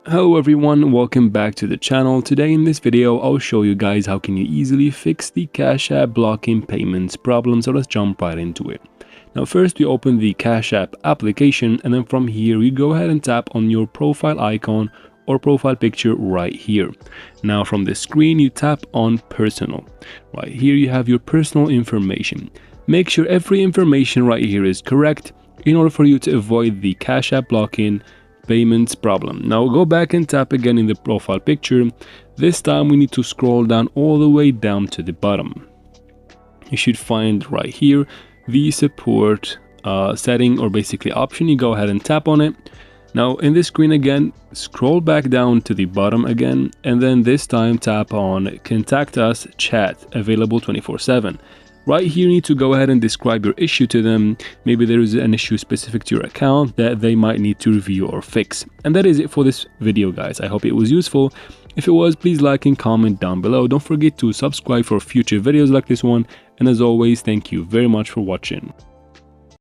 Hello everyone, welcome back to the channel. Today in this video I'll show you guys how can you easily fix the Cash App blocking payments problem. So let's jump right into it. Now first you open the Cash App application, and then from here you go ahead and tap on your profile icon or profile picture right here. Now from the screen you tap on personal. Right here you have your personal information. Make sure every information right here is correct in order for you to avoid the Cash App blocking payments problem. Now go back and tap again in the profile picture. This time we need to scroll down all the way down to the bottom. You should find right here the support setting, or basically option. You go ahead and tap on it. Now in this screen again, scroll back down to the bottom again, and then this time tap on contact us chat, available 24/7. Right here you need to go ahead and describe your issue to them. Maybe there is an issue specific to your account that they might need to review or fix. And that is it for this video, guys. I hope it was useful. If it was, please like and comment down below. Don't forget to subscribe for future videos like this one. And as always, thank you very much for watching.